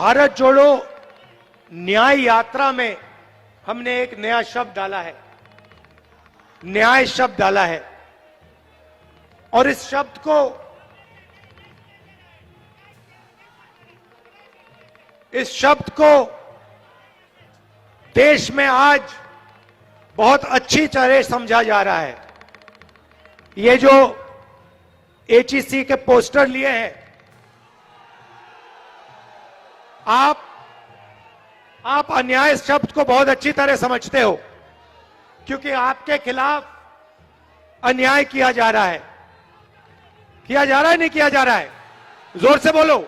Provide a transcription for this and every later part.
भारत जोड़ो न्याय यात्रा में हमने एक नया शब्द डाला है, न्याय शब्द डाला है। और इस शब्द को देश में आज बहुत अच्छी तरह समझा जा रहा है। ये जो एचईसी के पोस्टर लिए हैं, आप अन्याय शब्द को बहुत अच्छी तरह समझते हो, क्योंकि आपके खिलाफ अन्याय किया जा रहा है। किया जा रहा है, नहीं किया जा रहा है? जोर से बोलो,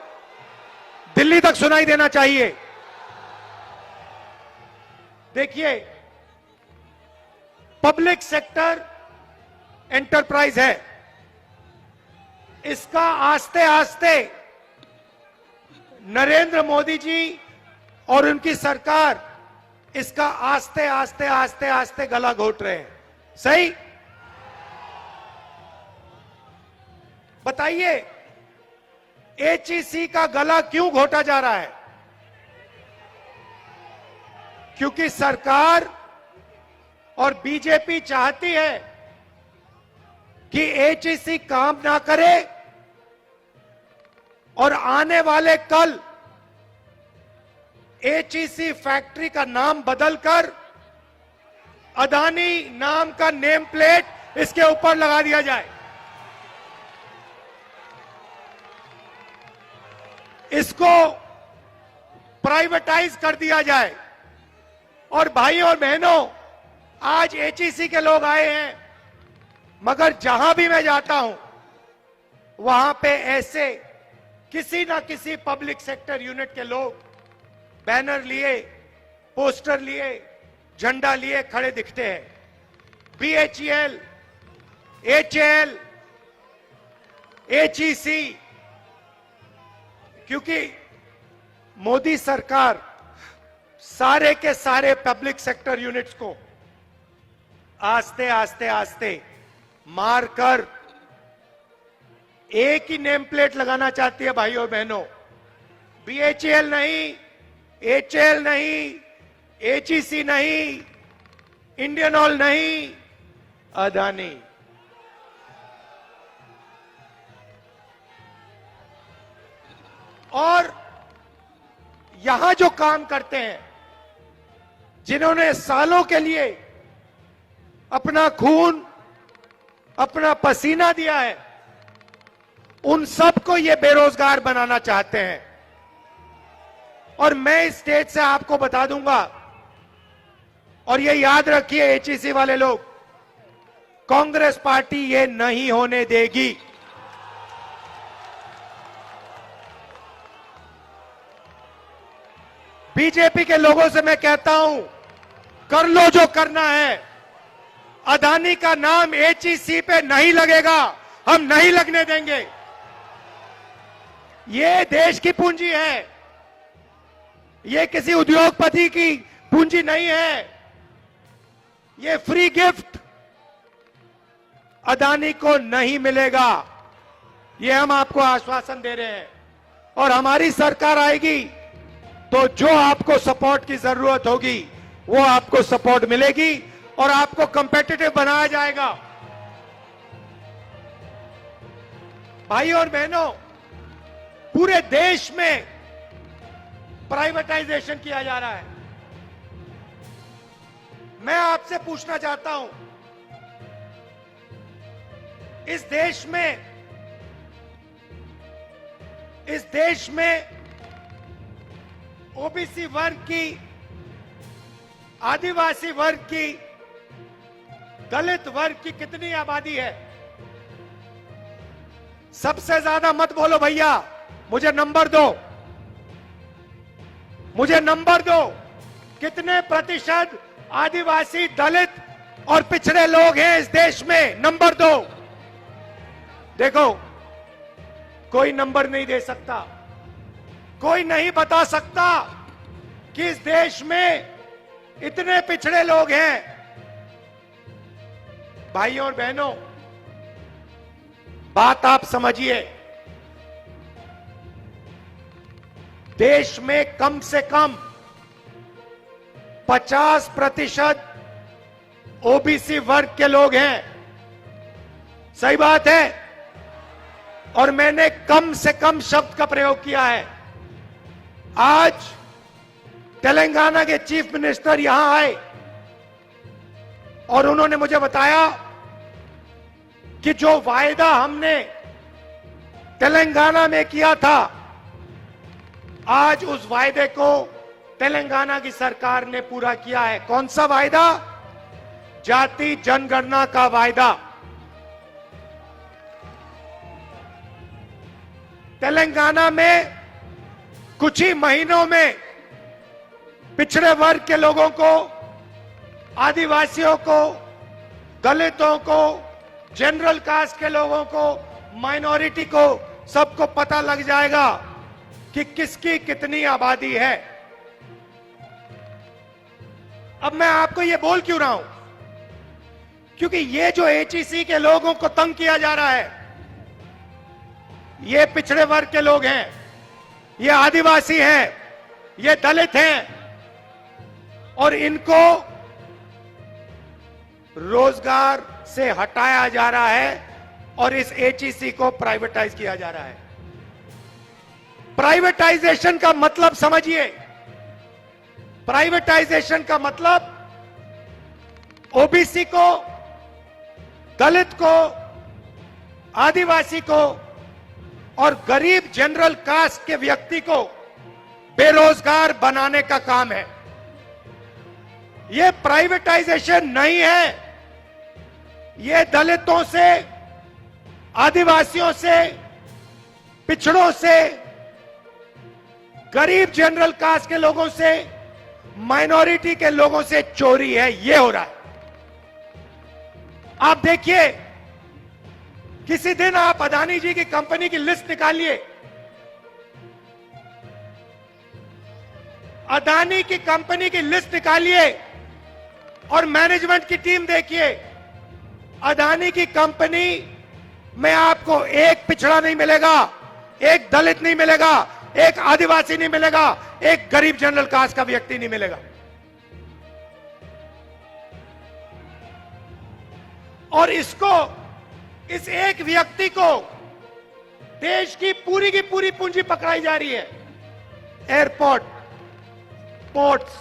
दिल्ली तक सुनाई देना चाहिए। देखिए, पब्लिक सेक्टर एंटरप्राइज है, इसका आस्ते आस्ते नरेंद्र मोदी जी और उनकी सरकार इसका आस्ते आस्ते आस्ते आस्ते गला घोट रहे हैं। सही? बताइए, एचईसी का गला क्यों घोटा जा रहा है? क्योंकि सरकार और बीजेपी चाहती है कि एचईसी काम ना करे और आने वाले कल एचईसी फैक्ट्री का नाम बदलकर अदानी नाम का नेम प्लेट इसके ऊपर लगा दिया जाए। इसको प्राइवेटाइज कर दिया जाए। और भाइयों और बहनों, आज एचईसी के लोग आए हैं, मगर जहां भी मैं जाता हूं वहां पे ऐसे किसी ना किसी पब्लिक सेक्टर यूनिट के लोग बैनर लिए, पोस्टर लिए, झंडा लिए खड़े दिखते हैं। बीएचईएल, एचएएल, एचईसी, क्योंकि मोदी सरकार सारे के सारे पब्लिक सेक्टर यूनिट्स को आस्ते आस्ते आस्ते मारकर एक ही नेम प्लेट लगाना चाहती है। भाइयों और बहनों, बीएचईएल नहीं, एचएएल नहीं, एचईसी नहीं, इंडियन ऑयल नहीं, अदानी। और यहां जो काम करते हैं, जिन्होंने सालों के लिए अपना खून, अपना पसीना दिया है, उन सबको ये बेरोजगार बनाना चाहते हैं। और मैं इस स्टेज से आपको बता दूंगा, और ये याद रखिए एचईसी वाले लोग, कांग्रेस पार्टी ये नहीं होने देगी। बीजेपी के लोगों से मैं कहता हूं, कर लो जो करना है, अदानी का नाम एचईसी पे नहीं लगेगा, हम नहीं लगने देंगे। ये देश की पूंजी है, ये किसी उद्योगपति की पूंजी नहीं है। ये फ्री गिफ्ट अदानी को नहीं मिलेगा, ये हम आपको आश्वासन दे रहे हैं। और हमारी सरकार आएगी तो जो आपको सपोर्ट की जरूरत होगी वो आपको सपोर्ट मिलेगी और आपको कंपेटिटिव बनाया जाएगा। भाइयों और बहनों, पूरे देश में प्राइवेटाइजेशन किया जा रहा है। मैं आपसे पूछना चाहता हूं, इस देश में ओबीसी वर्ग की, आदिवासी वर्ग की, दलित वर्ग की कितनी आबादी है? सबसे ज्यादा मत बोलो भैया, मुझे नंबर दो, मुझे नंबर दो। कितने प्रतिशत आदिवासी, दलित और पिछड़े लोग हैं इस देश में? नंबर दो। देखो, कोई नंबर नहीं दे सकता, कोई नहीं बता सकता कि इस देश में इतने पिछड़े लोग हैं। भाइयों और बहनों, बात आप समझिए, देश में कम से कम 50% ओबीसी वर्ग के लोग हैं। सही बात है। और मैंने कम से कम शब्द का प्रयोग किया है। आज तेलंगाना के चीफ मिनिस्टर यहां आए और उन्होंने मुझे बताया कि जो वायदा हमने तेलंगाना में किया था, आज उस वायदे को तेलंगाना की सरकार ने पूरा किया है। कौन सा वायदा? जाति जनगणना का वायदा। तेलंगाना में कुछ ही महीनों में पिछड़े वर्ग के लोगों को, आदिवासियों को, दलितों को, जनरल कास्ट के लोगों को, माइनॉरिटी को, सबको पता लग जाएगा कि किसकी कितनी आबादी है। अब मैं आपको यह बोल क्यों रहा हूं? क्योंकि ये जो एचईसी के लोगों को तंग किया जा रहा है, ये पिछड़े वर्ग के लोग हैं, ये आदिवासी हैं, ये दलित हैं, और इनको रोजगार से हटाया जा रहा है और इस एचईसी को प्राइवेटाइज किया जा रहा है। प्राइवेटाइजेशन का मतलब समझिए। प्राइवेटाइजेशन का मतलब ओबीसी को, दलित को, आदिवासी को और गरीब जनरल कास्ट के व्यक्ति को बेरोजगार बनाने का काम है। यह प्राइवेटाइजेशन नहीं है। यह दलितों से, आदिवासियों से, पिछड़ों से, गरीब जनरल कास्ट के लोगों से, माइनॉरिटी के लोगों से चोरी है। यह हो रहा है। आप देखिए, किसी दिन आप अदानी जी की कंपनी की लिस्ट निकालिए, अदानी की कंपनी की लिस्ट निकालिए और मैनेजमेंट की टीम देखिए। अदानी की कंपनी में आपको एक पिछड़ा नहीं मिलेगा, एक दलित नहीं मिलेगा, एक आदिवासी नहीं मिलेगा, एक गरीब जनरल कास्ट का व्यक्ति नहीं मिलेगा। और इस एक व्यक्ति को देश की पूरी पूंजी पकड़ाई जा रही है। एयरपोर्ट, पोर्ट्स,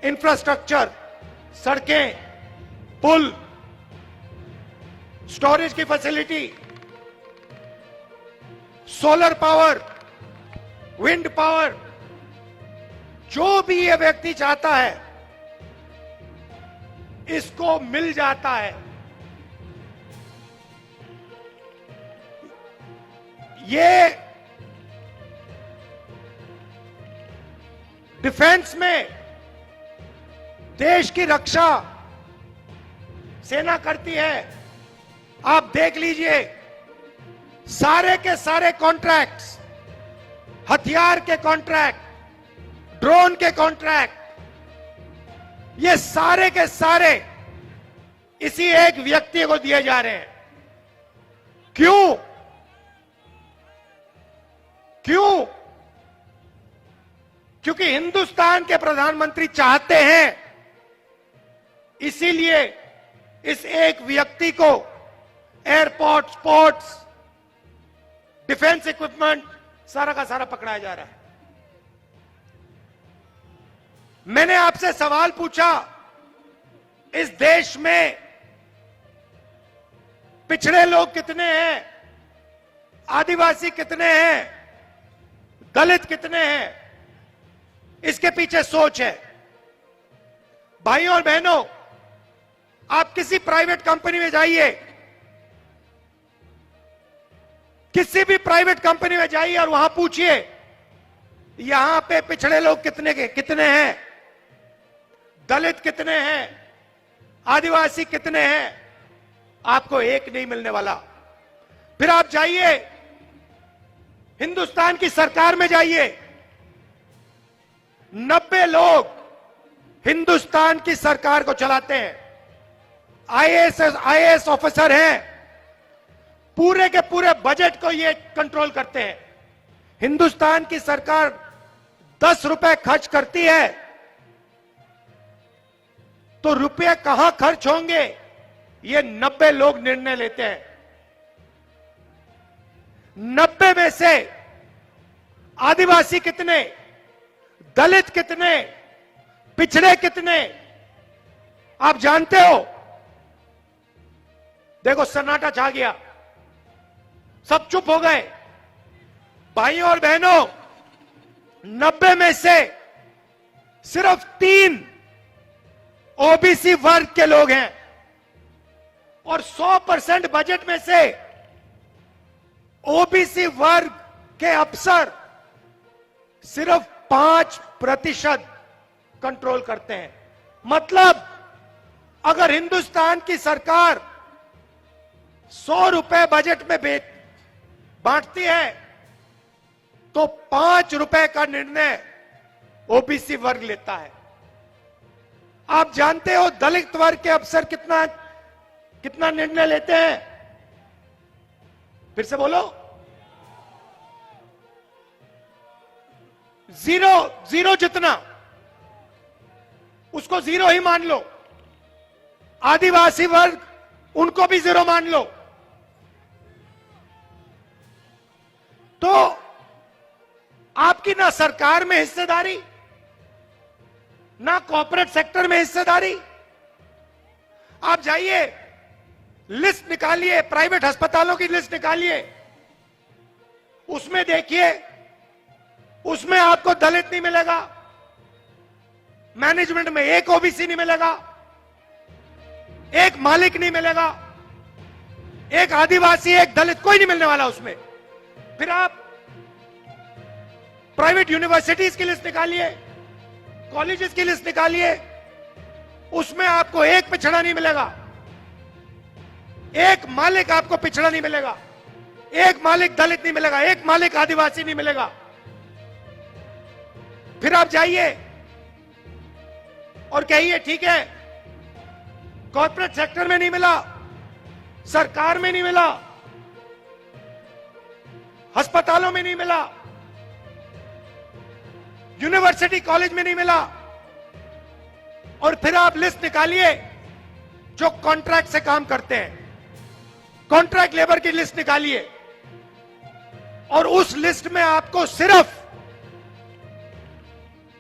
इंफ्रास्ट्रक्चर, सड़कें, पुल, स्टोरेज की facility, solar power, wind power, जो भी ये व्यक्ति चाहता है इसको मिल जाता है। ये डिफेंस में देश की रक्षा सेना करती है। आप देख लीजिए, सारे के सारे कॉन्ट्रैक्ट्स, हथियार के कॉन्ट्रैक्ट, ड्रोन के कॉन्ट्रैक्ट, ये सारे के सारे इसी एक व्यक्ति को दिए जा रहे हैं। क्यों? क्यों? क्योंकि हिंदुस्तान के प्रधानमंत्री चाहते हैं, इसीलिए इस एक व्यक्ति को एयरपोर्ट, पोर्ट्स, डिफेंस इक्विपमेंट सारा का सारा पकड़ाया जा रहा है। मैंने आपसे सवाल पूछा, इस देश में पिछड़े लोग कितने हैं, आदिवासी कितने हैं, दलित कितने हैं? इसके पीछे सोच है। भाइयों और बहनों, आप किसी प्राइवेट कंपनी में जाइए, किसी भी प्राइवेट कंपनी में जाइए और वहां पूछिए यहां पे पिछड़े लोग कितने हैं, दलित कितने हैं, आदिवासी कितने हैं? आपको एक नहीं मिलने वाला। फिर आप जाइए हिंदुस्तान की सरकार में जाइए, 90 लोग हिंदुस्तान की सरकार को चलाते हैं, आईएएस ऑफिसर हैं, पूरे के पूरे बजट को ये कंट्रोल करते हैं। हिंदुस्तान की सरकार 10 रुपए खर्च करती है तो रुपए कहां खर्च होंगे, ये 90 लोग निर्णय लेते हैं। 90 में से आदिवासी कितने, दलित कितने, पिछड़े कितने, आप जानते हो? देखो सन्नाटा छा गया, सब चुप हो गए। भाइयों और बहनों, 90 में से सिर्फ 3 ओबीसी वर्ग के लोग हैं और 100% बजट में से ओबीसी वर्ग के अफसर सिर्फ 5% कंट्रोल करते हैं। मतलब अगर हिंदुस्तान की सरकार 100 रुपए बजट में बांटती है तो 5 रुपए का निर्णय ओबीसी वर्ग लेता है। आप जानते हो दलित वर्ग के अफसर कितना निर्णय लेते हैं? फिर से बोलो, जीरो जितना, उसको जीरो ही मान लो। आदिवासी वर्ग, उनको भी जीरो मान लो। तो आपकी ना सरकार में हिस्सेदारी, ना कॉर्पोरेट सेक्टर में हिस्सेदारी। आप जाइए, लिस्ट निकालिए, प्राइवेट अस्पतालों की लिस्ट निकालिए, उसमें देखिए, उसमें आपको दलित नहीं मिलेगा, मैनेजमेंट में एक ओबीसी नहीं मिलेगा, एक मालिक नहीं मिलेगा, एक आदिवासी, एक दलित, कोई नहीं मिलने वाला उसमें। फिर आप प्राइवेट यूनिवर्सिटीज की लिस्ट निकालिए, कॉलेजेस की लिस्ट निकालिए, उसमें आपको एक पिछड़ा नहीं मिलेगा, एक मालिक आपको पिछड़ा नहीं मिलेगा, एक मालिक दलित नहीं मिलेगा, एक मालिक आदिवासी नहीं मिलेगा। फिर आप जाइए और कहिए ठीक है, कॉर्पोरेट सेक्टर में नहीं मिला, सरकार में नहीं मिला, अस्पतालों में नहीं मिला, यूनिवर्सिटी कॉलेज में नहीं मिला। और फिर आप लिस्ट निकालिए जो कॉन्ट्रैक्ट से काम करते हैं, कॉन्ट्रैक्ट लेबर की लिस्ट निकालिए और उस लिस्ट में आपको सिर्फ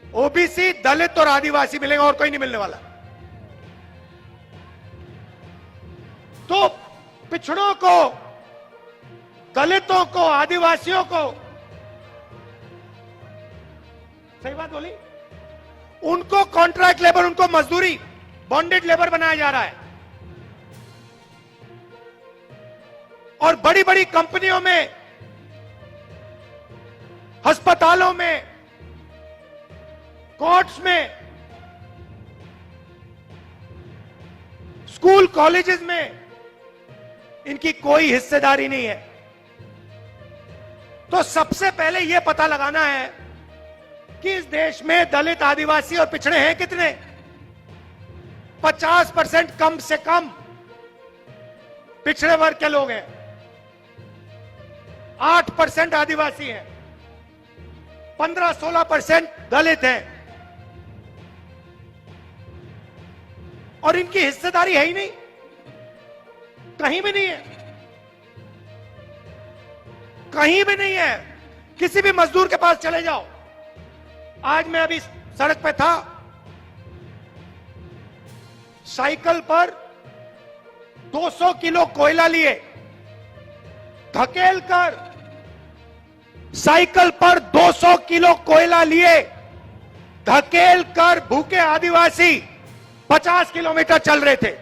ओबीसी, दलित और आदिवासी मिलेगा और कोई नहीं मिलने वाला। तो पिछड़ों को, दलितों को, आदिवासियों को, सही बात बोली, उनको कॉन्ट्रैक्ट लेबर, उनको मजदूरी, बॉन्डेड लेबर बनाया जा रहा है। और बड़ी बड़ी कंपनियों में, अस्पतालों में, कोर्ट्स में, स्कूल कॉलेजेस में इनकी कोई हिस्सेदारी नहीं है। तो सबसे पहले यह पता लगाना है कि इस देश में दलित, आदिवासी और पिछड़े हैं कितने। 50% कम से कम पिछड़े वर्ग के लोग हैं, 8% आदिवासी हैं, 15-16% दलित हैं, और इनकी हिस्सेदारी है ही नहीं, कहीं भी नहीं है, कहीं भी नहीं है। किसी भी मजदूर के पास चले जाओ। आज मैं अभी सड़क पे था, साइकिल पर 200 किलो कोयला लिए, धकेल कर साइकिल पर 200 किलो कोयला लिए, धकेल कर भूखे आदिवासी 50 किलोमीटर चल रहे थे।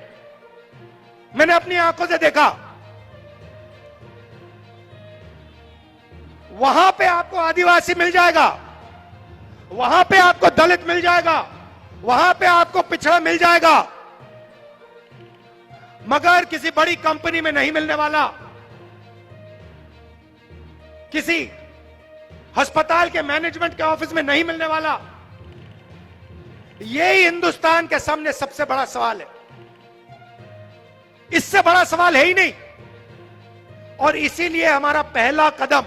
मैंने अपनी आंखों से देखा। वहां पे आपको आदिवासी मिल जाएगा, वहां पे आपको दलित मिल जाएगा, वहां पे आपको पिछड़ा मिल जाएगा, मगर किसी बड़ी कंपनी में नहीं मिलने वाला, किसी अस्पताल के मैनेजमेंट के ऑफिस में नहीं मिलने वाला। यही हिंदुस्तान के सामने सबसे बड़ा सवाल है, इससे बड़ा सवाल है ही नहीं। और इसीलिए हमारा पहला कदम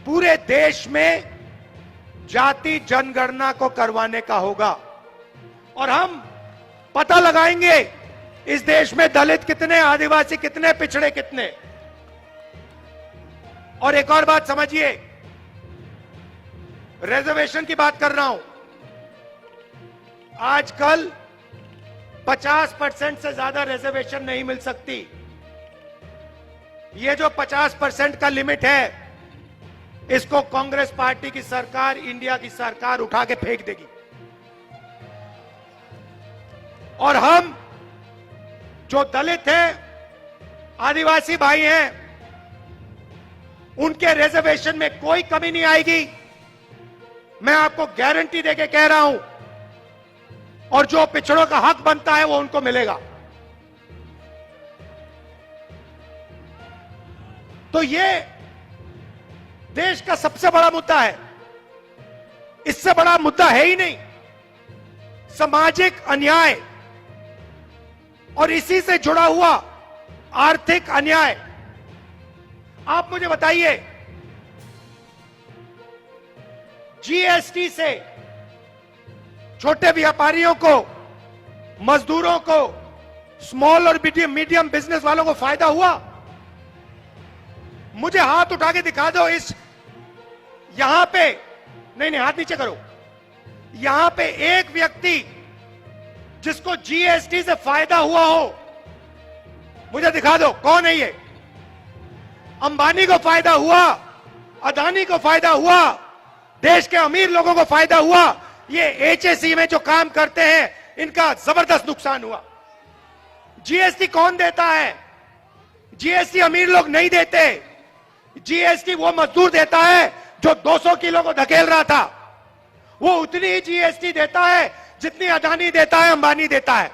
पूरे देश में जाति जनगणना को करवाने का होगा और हम पता लगाएंगे इस देश में दलित कितने, आदिवासी कितने, पिछड़े कितने। और एक और बात समझिए, रिजर्वेशन की बात कर रहा हूं। आजकल 50% से ज्यादा रिजर्वेशन नहीं मिल सकती। ये जो 50% का लिमिट है, इसको कांग्रेस पार्टी की सरकार, इंडिया की सरकार उठा के फेंक देगी। और हम जो दलित हैं, आदिवासी भाई हैं, उनके रिजर्वेशन में कोई कमी नहीं आएगी। मैं आपको गारंटी देके कह रहा हूं। और जो पिछड़ों का हक बनता है वो उनको मिलेगा। तो ये देश का सबसे बड़ा मुद्दा है। इससे बड़ा मुद्दा है ही नहीं। सामाजिक अन्याय और इसी से जुड़ा हुआ आर्थिक अन्याय। आप मुझे बताइए, जीएसटी से छोटे व्यापारियों को, मजदूरों को, स्मॉल और मीडियम बिजनेस वालों को फायदा हुआ? मुझे हाथ उठा के दिखा दो इस यहां पे, नहीं हाथ नीचे करो, यहां पे एक व्यक्ति जिसको जीएसटी से फायदा हुआ हो, मुझे दिखा दो। कौन है ये? अंबानी को फायदा हुआ, अदानी को फायदा हुआ, देश के अमीर लोगों को फायदा हुआ। ये एचएसई में जो काम करते हैं, इनका जबरदस्त नुकसान हुआ। जीएसटी कौन देता है? जीएसटी अमीर लोग नहीं देते। जीएसटी वो मजदूर देता है जो 200 किलो को धकेल रहा था। वो उतनी ही जीएसटी देता है जितनी अदानी देता है, अंबानी देता है।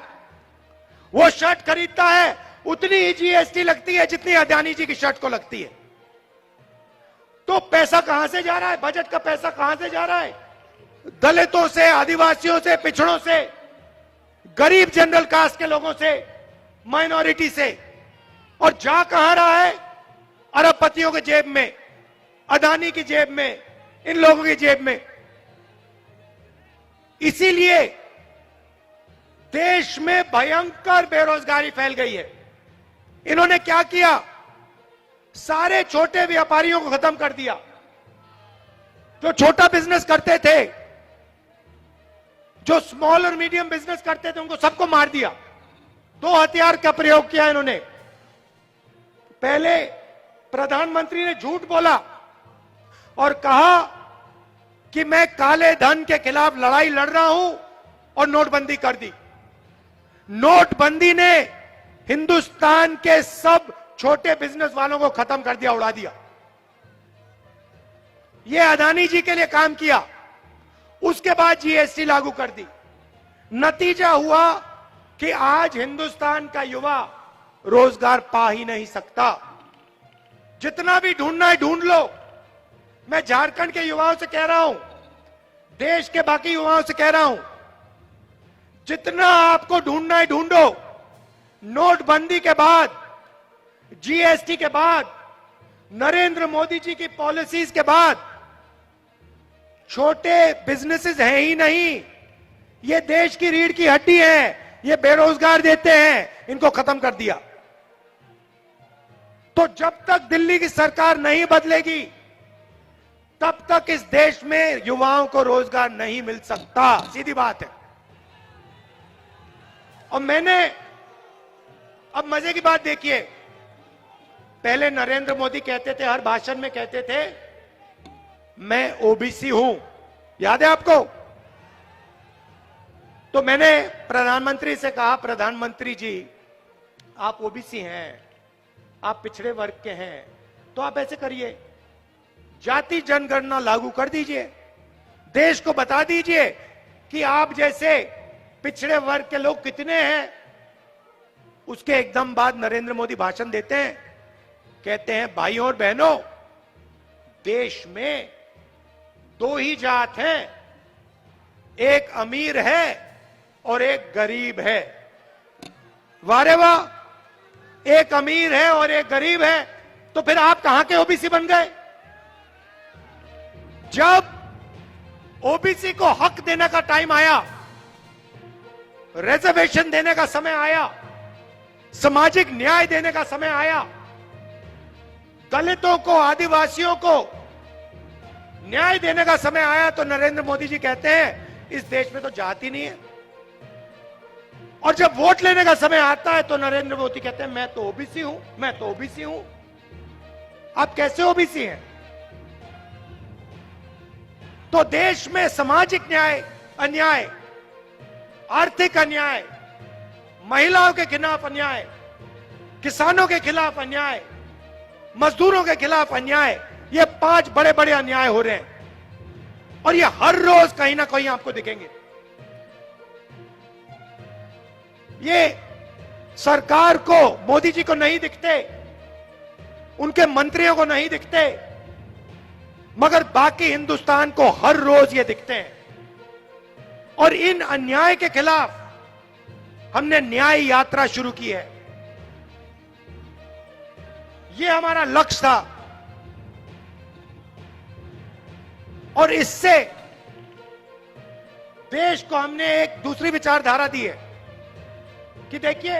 वो शर्ट खरीदता है, उतनी ही जीएसटी लगती है जितनी अदानी जी की शर्ट को लगती है। तो पैसा कहां से जा रहा है? बजट का पैसा कहां से जा रहा है? दलितों से, आदिवासियों से, पिछड़ों से, गरीब जनरल कास्ट के लोगों से, माइनॉरिटी से। और जा कहां रहा है? अरबपतियों के जेब में, अदानी की जेब में, इन लोगों की जेब में। इसीलिए देश में भयंकर बेरोजगारी फैल गई है। इन्होंने क्या किया? सारे छोटे व्यापारियों को खत्म कर दिया। जो छोटा बिजनेस करते थे, जो स्मॉल और मीडियम बिजनेस करते थे, उनको सबको मार दिया। दो हथियार का प्रयोग किया इन्होंने। पहले प्रधानमंत्री ने झूठ बोला और कहा कि मैं काले धन के खिलाफ लड़ाई लड़ रहा हूं और नोटबंदी कर दी। नोटबंदी ने हिंदुस्तान के सब छोटे बिजनेस वालों को खत्म कर दिया, उड़ा दिया। यह अदानी जी के लिए काम किया। उसके बाद जीएसटी लागू कर दी। नतीजा हुआ कि आज हिंदुस्तान का युवा रोजगार पा ही नहीं सकता। जितना भी ढूंढना है ढूंढ लो। मैं झारखंड के युवाओं से कह रहा हूं, देश के बाकी युवाओं से कह रहा हूं, जितना आपको ढूंढना है ढूंढो। नोटबंदी के बाद, जीएसटी के बाद, नरेंद्र मोदी जी की पॉलिसीज के बाद छोटे बिजनेसेस हैं ही नहीं। ये देश की रीढ़ की हड्डी है। ये बेरोजगार देते हैं, इनको खत्म कर दिया। तो जब तक दिल्ली की सरकार नहीं बदलेगी, तब तक इस देश में युवाओं को रोजगार नहीं मिल सकता। सीधी बात है। और मैंने, अब मजे की बात देखिए, पहले नरेंद्र मोदी कहते थे, हर भाषण में कहते थे, मैं ओबीसी हूं। याद है आपको? तो मैंने प्रधानमंत्री से कहा, प्रधानमंत्री जी आप ओबीसी हैं, आप पिछड़े वर्ग के हैं, तो आप ऐसे करिए, जाति जनगणना लागू कर दीजिए। देश को बता दीजिए कि आप जैसे पिछड़े वर्ग के लोग कितने हैं। उसके एकदम बाद नरेंद्र मोदी भाषण देते हैं, कहते हैं भाइयों और बहनों, देश में दो ही जात हैं, एक अमीर है और एक गरीब है। वारे वाह, एक अमीर है और एक गरीब है, तो फिर आप कहां के ओबीसी बन गए? जब ओबीसी को हक देने का टाइम आया, रिजर्वेशन देने का समय आया, सामाजिक न्याय देने का समय आया, दलितों को, आदिवासियों को न्याय देने का समय आया, तो नरेंद्र मोदी जी कहते हैं इस देश में तो जाति नहीं है। और जब वोट लेने का समय आता है तो नरेंद्र मोदी कहते हैं मैं तो ओबीसी हूं, मैं तो ओबीसी हूं। आप कैसे ओबीसी हैं? तो देश में सामाजिक न्याय, अन्याय, आर्थिक अन्याय, महिलाओं के खिलाफ अन्याय, किसानों के खिलाफ अन्याय, मजदूरों के खिलाफ अन्याय, ये 5 बड़े बड़े अन्याय हो रहे हैं और ये हर रोज कहीं ना कहीं आपको दिखेंगे। ये सरकार को, मोदी जी को नहीं दिखते, उनके मंत्रियों को नहीं दिखते, मगर बाकी हिंदुस्तान को हर रोज ये दिखते हैं। और इन अन्याय के खिलाफ हमने न्याय यात्रा शुरू की है। ये हमारा लक्ष्य था और इससे देश को हमने एक दूसरी विचारधारा दी है कि देखिए,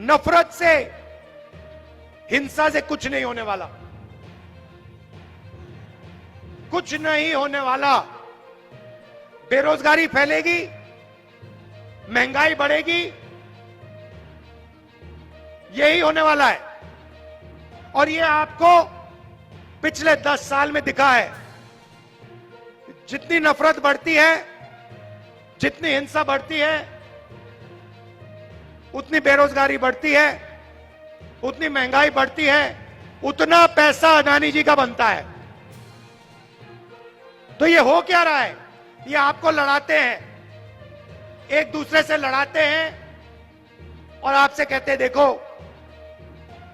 नफरत से, हिंसा से कुछ नहीं होने वाला, कुछ नहीं होने वाला। बेरोजगारी फैलेगी, महंगाई बढ़ेगी, यही होने वाला है। और ये आपको पिछले 10 साल में दिखा है। जितनी नफरत बढ़ती है, जितनी हिंसा बढ़ती है, उतनी बेरोजगारी बढ़ती है, उतनी महंगाई बढ़ती है, उतना पैसा अदानी जी का बनता है। तो ये हो क्या रहा है? ये आपको लड़ाते हैं, एक दूसरे से लड़ाते हैं और आपसे कहते हैं देखो,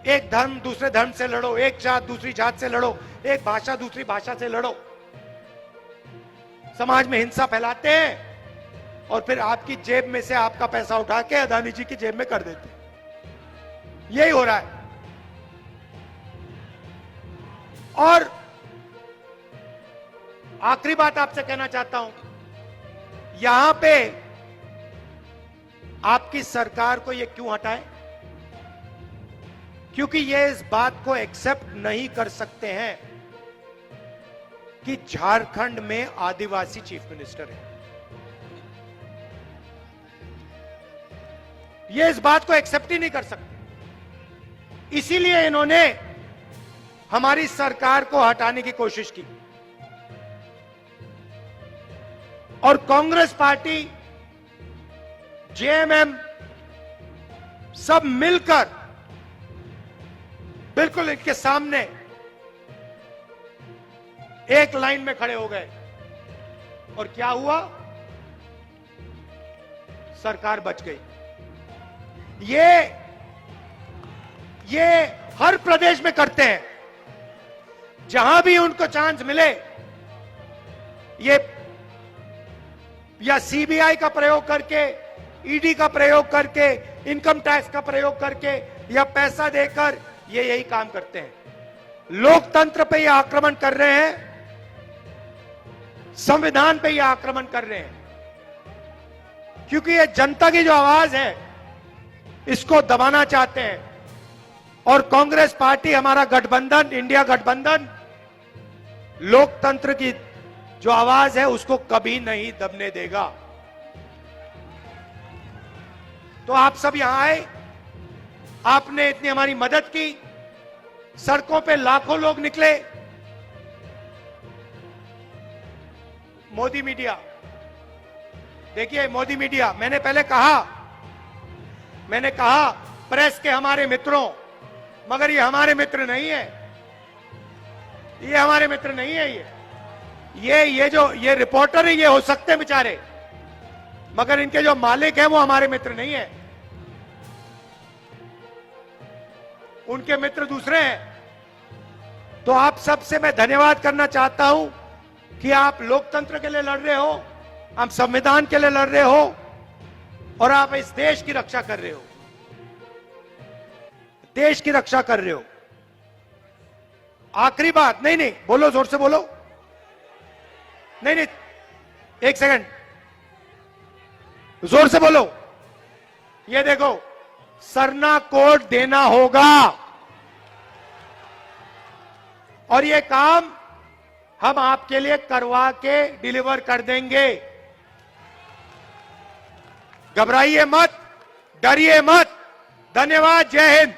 एक धर्म दूसरे धर्म से लड़ो, एक जात दूसरी जात से लड़ो, एक भाषा दूसरी भाषा से लड़ो। समाज में हिंसा फैलाते हैं और फिर आपकी जेब में से आपका पैसा उठा के अदानी जी की जेब में कर देते हैं। यही हो रहा है। और आखिरी बात आपसे कहना चाहता हूं, यहां पे आपकी सरकार को ये क्यों हटाए? क्योंकि ये इस बात को एक्सेप्ट नहीं कर सकते हैं कि झारखंड में आदिवासी चीफ मिनिस्टर है। ये इस बात को एक्सेप्ट ही नहीं कर सकते। इसीलिए इन्होंने हमारी सरकार को हटाने की कोशिश की। और कांग्रेस पार्टी, जेएमएम, सब मिलकर बिल्कुल इनके सामने एक लाइन में खड़े हो गए। और क्या हुआ? सरकार बच गई। ये हर प्रदेश में करते हैं। जहां भी उनको चांस मिले, ये या सीबीआई का प्रयोग करके, ईडी का प्रयोग करके, इनकम टैक्स का प्रयोग करके या पैसा देकर ये यही काम करते हैं। लोकतंत्र पे ये आक्रमण कर रहे हैं, संविधान पे ये आक्रमण कर रहे हैं, क्योंकि ये जनता की जो आवाज है इसको दबाना चाहते हैं। और कांग्रेस पार्टी, हमारा गठबंधन, इंडिया गठबंधन, लोकतंत्र की जो आवाज है उसको कभी नहीं दबने देगा। तो आप सब यहां आए, आपने इतनी हमारी मदद की, सड़कों पे लाखों लोग निकले। मोदी मीडिया, देखिए मोदी मीडिया, मैंने पहले कहा प्रेस के हमारे मित्रों, मगर ये हमारे मित्र नहीं है, ये हमारे मित्र नहीं है। ये रिपोर्टर है, ये हो सकते हैं बेचारे, मगर इनके जो मालिक हैं वो हमारे मित्र नहीं है, उनके मित्र दूसरे हैं। तो आप सबसे मैं धन्यवाद करना चाहता हूं कि आप लोकतंत्र के लिए लड़ रहे हो, आप संविधान के लिए लड़ रहे हो और आप इस देश की रक्षा कर रहे हो, देश की रक्षा कर रहे हो। आखिरी बात, नहीं बोलो, जोर से बोलो। नहीं नहीं, एक सेकंड, जोर से बोलो। ये देखो, सरना कोड देना होगा और ये काम हम आपके लिए करवा के डिलीवर कर देंगे। घबराइए मत, डरिए मत। धन्यवाद, जय हिंद।